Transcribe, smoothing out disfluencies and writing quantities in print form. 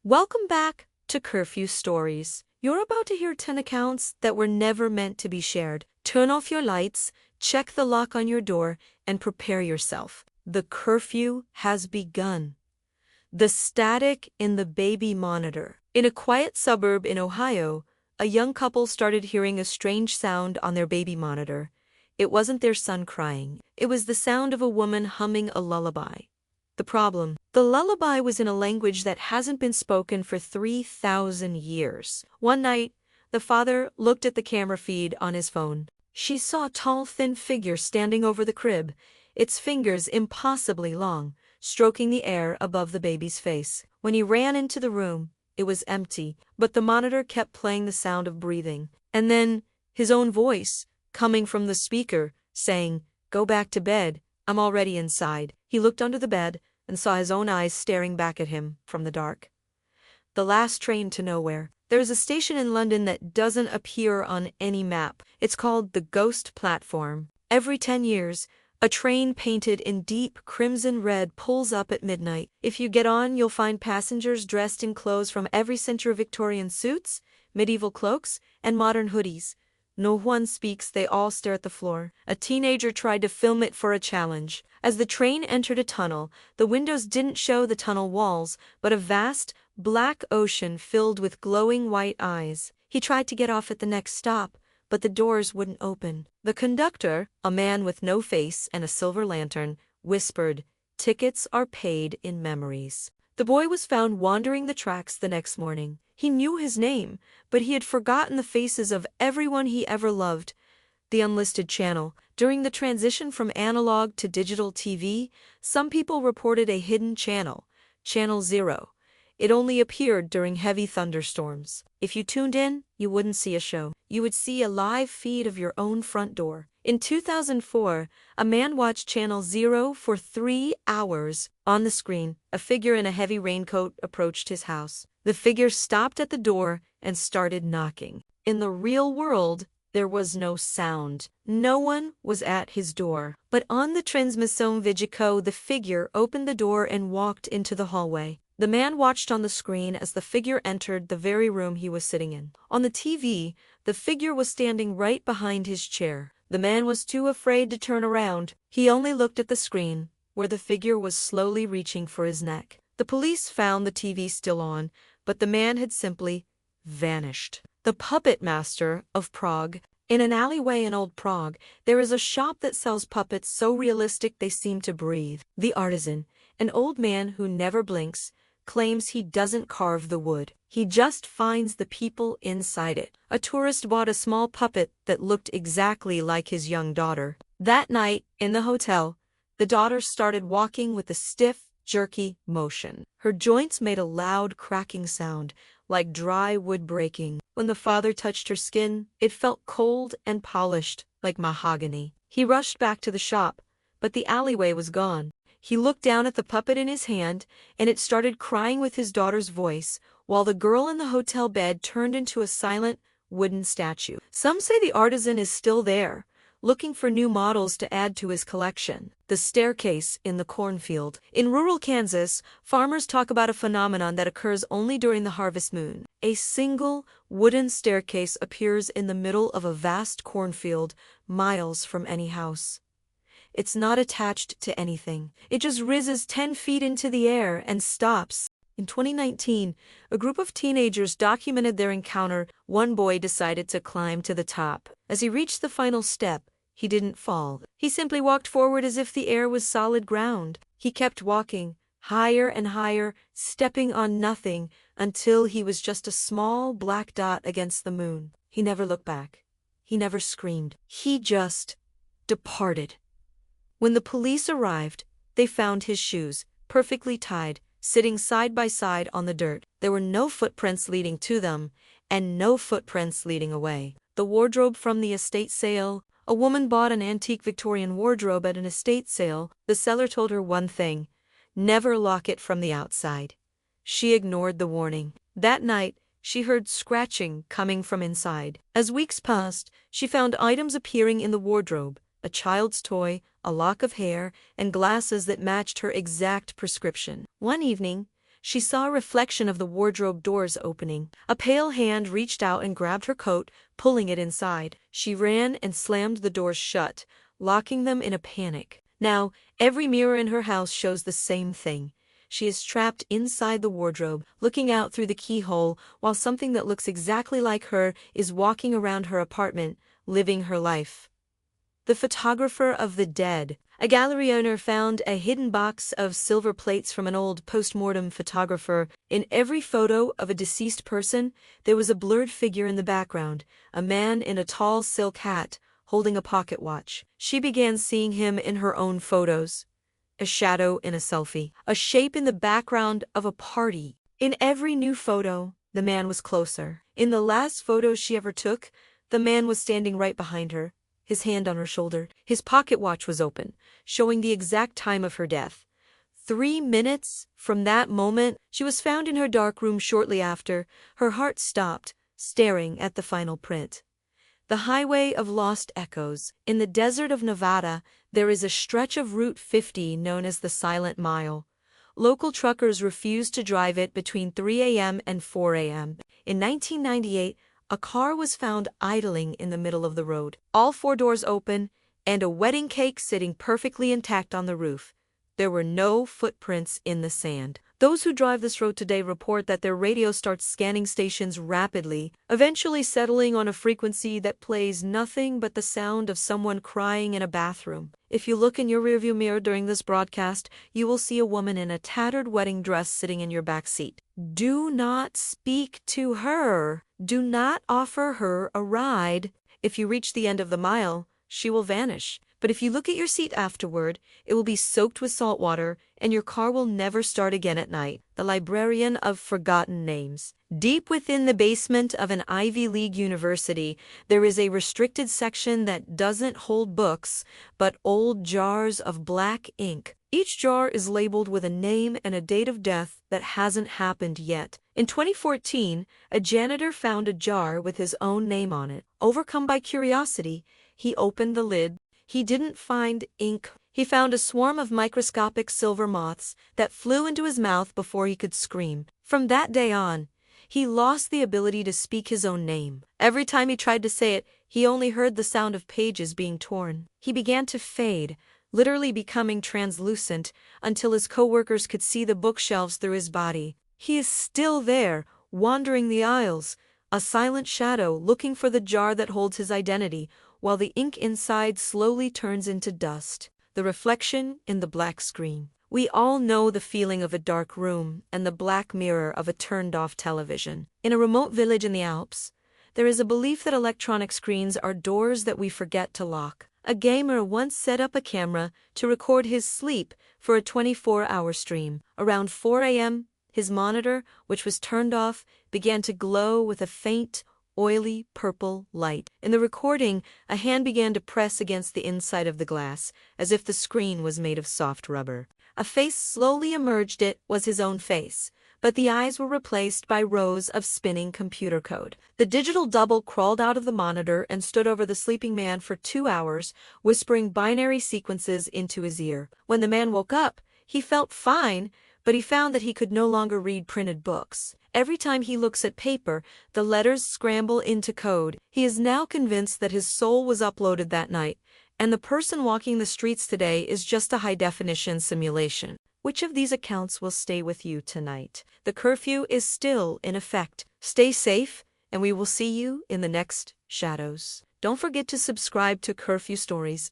Welcome back to Curfew Stories. You're about to hear 10 accounts that were never meant to be shared. Turn off your lights, check the lock on your door, and prepare yourself. The curfew has begun. The static in the baby monitor. In a quiet suburb in Ohio, a young couple started hearing a strange sound on their baby monitor. It wasn't their son crying. It was the sound of a woman humming a lullaby. The problem: the lullaby was in a language that hasn't been spoken for 3,000 years. One night, the father looked at the camera feed on his phone. She saw a tall, thin figure standing over the crib, its fingers impossibly long, stroking the air above the baby's face. When he ran into the room, it was empty, but the monitor kept playing the sound of breathing. And then, his own voice, coming from the speaker, saying, "Go back to bed, I'm already inside." He looked under the bed and saw his own eyes staring back at him from the dark. The last train to nowhere. There is a station in London that doesn't appear on any map. It's called the Ghost Platform. Every 10 years, a train painted in deep crimson red pulls up at midnight. If you get on, you'll find passengers dressed in clothes from every century: Victorian suits, medieval cloaks, and modern hoodies. No one speaks, they all stare at the floor. A teenager tried to film it for a challenge. As the train entered a tunnel, the windows didn't show the tunnel walls, but a vast, black ocean filled with glowing white eyes. He tried to get off at the next stop, but the doors wouldn't open. The conductor, a man with no face and a silver lantern, whispered, "Tickets are paid in memories." The boy was found wandering the tracks the next morning. He knew his name, but he had forgotten the faces of everyone he ever loved. The Unlisted Channel. During the transition from analog to digital TV, some people reported a hidden channel, Channel 0. It only appeared during heavy thunderstorms. If you tuned in, you wouldn't see a show. You would see a live feed of your own front door. In 2004, a man watched Channel 0 for 3 hours. On the screen, a figure in a heavy raincoat approached his house. The figure stopped at the door and started knocking. In the real world, there was no sound. No one was at his door. But on the transmission video, the figure opened the door and walked into the hallway. The man watched on the screen as the figure entered the very room he was sitting in. On the TV, the figure was standing right behind his chair. The man was too afraid to turn around. He only looked at the screen, where the figure was slowly reaching for his neck. The police found the TV still on, but the man had simply vanished. The Puppet Master of Prague. In an alleyway in Old Prague, there is a shop that sells puppets so realistic they seem to breathe. The artisan, an old man who never blinks, claims he doesn't carve the wood. He just finds the people inside it. A tourist bought a small puppet that looked exactly like his young daughter. That night, in the hotel, the daughter started walking with a stiff, jerky motion. Her joints made a loud cracking sound, like dry wood breaking. When the father touched her skin, it felt cold and polished, like mahogany. He rushed back to the shop, but the alleyway was gone. He looked down at the puppet in his hand, and it started crying with his daughter's voice, while the girl in the hotel bed turned into a silent, wooden statue. Some say the artisan is still there, looking for new models to add to his collection. The staircase in the cornfield. In rural Kansas, farmers talk about a phenomenon that occurs only during the harvest moon. A single wooden staircase appears in the middle of a vast cornfield, miles from any house. It's not attached to anything. It just rises 10 feet into the air and stops. In 2019, a group of teenagers documented their encounter. One boy decided to climb to the top. As he reached the final step, he didn't fall. He simply walked forward as if the air was solid ground. He kept walking, higher and higher, stepping on nothing, until he was just a small black dot against the moon. He never looked back. He never screamed. He just departed. When the police arrived, they found his shoes, perfectly tied, sitting side by side on the dirt. There were no footprints leading to them, and no footprints leading away. The wardrobe from the estate sale. A woman bought an antique Victorian wardrobe at an estate sale. The seller told her one thing: never lock it from the outside. She ignored the warning. That night, she heard scratching coming from inside. As weeks passed, she found items appearing in the wardrobe: a child's toy, a lock of hair, and glasses that matched her exact prescription. One evening, she saw a reflection of the wardrobe doors opening. A pale hand reached out and grabbed her coat, pulling it inside. She ran and slammed the doors shut, locking them in a panic. Now, every mirror in her house shows the same thing. She is trapped inside the wardrobe, looking out through the keyhole, while something that looks exactly like her is walking around her apartment, living her life. The photographer of the dead. A gallery owner found a hidden box of silver plates from an old post-mortem photographer. In every photo of a deceased person, there was a blurred figure in the background, a man in a tall silk hat, holding a pocket watch. She began seeing him in her own photos. A shadow in a selfie, a shape in the background of a party. In every new photo, the man was closer. In the last photo she ever took, the man was standing right behind her, his hand on her shoulder. His pocket watch was open, showing the exact time of her death. 3 minutes from that moment, she was found in her dark room shortly after. Her heart stopped, staring at the final print. The Highway of Lost Echoes. In the desert of Nevada, there is a stretch of Route 50 known as the Silent Mile. Local truckers refuse to drive it between 3 a.m. and 4 a.m. In 1998, a car was found idling in the middle of the road, all 4 doors open, and a wedding cake sitting perfectly intact on the roof. There were no footprints in the sand. Those who drive this road today report that their radio starts scanning stations rapidly, eventually settling on a frequency that plays nothing but the sound of someone crying in a bathroom. If you look in your rearview mirror during this broadcast, you will see a woman in a tattered wedding dress sitting in your back seat. Do not speak to her. Do not offer her a ride. If you reach the end of the mile, she will vanish. But if you look at your seat afterward, it will be soaked with salt water, and your car will never start again at night. The Librarian of Forgotten Names. Deep within the basement of an Ivy League university, there is a restricted section that doesn't hold books, but old jars of black ink. Each jar is labeled with a name and a date of death that hasn't happened yet. In 2014, a janitor found a jar with his own name on it. Overcome by curiosity, he opened the lid. He didn't find ink. He found a swarm of microscopic silver moths that flew into his mouth before he could scream. From that day on, he lost the ability to speak his own name. Every time he tried to say it, he only heard the sound of pages being torn. He began to fade, literally becoming translucent, until his coworkers could see the bookshelves through his body. He is still there, wandering the aisles, a silent shadow looking for the jar that holds his identity, while the ink inside slowly turns into dust. The reflection in the black screen. We all know the feeling of a dark room and the black mirror of a turned-off television. In a remote village in the Alps, there is a belief that electronic screens are doors that we forget to lock. A gamer once set up a camera to record his sleep for a 24-hour stream. Around 4 a.m., his monitor, which was turned off, began to glow with a faint, oily purple light. In the recording, a hand began to press against the inside of the glass, as if the screen was made of soft rubber. A face slowly emerged. It was his own face, but the eyes were replaced by rows of spinning computer code. The digital double crawled out of the monitor and stood over the sleeping man for 2 hours, whispering binary sequences into his ear. When the man woke up, he felt fine, but he found that he could no longer read printed books. Every time he looks at paper, the letters scramble into code. He is now convinced that his soul was uploaded that night, and the person walking the streets today is just a high-definition simulation. Which of these accounts will stay with you tonight? The curfew is still in effect. Stay safe, and we will see you in the next Shadows. Don't forget to subscribe to Curfew Stories.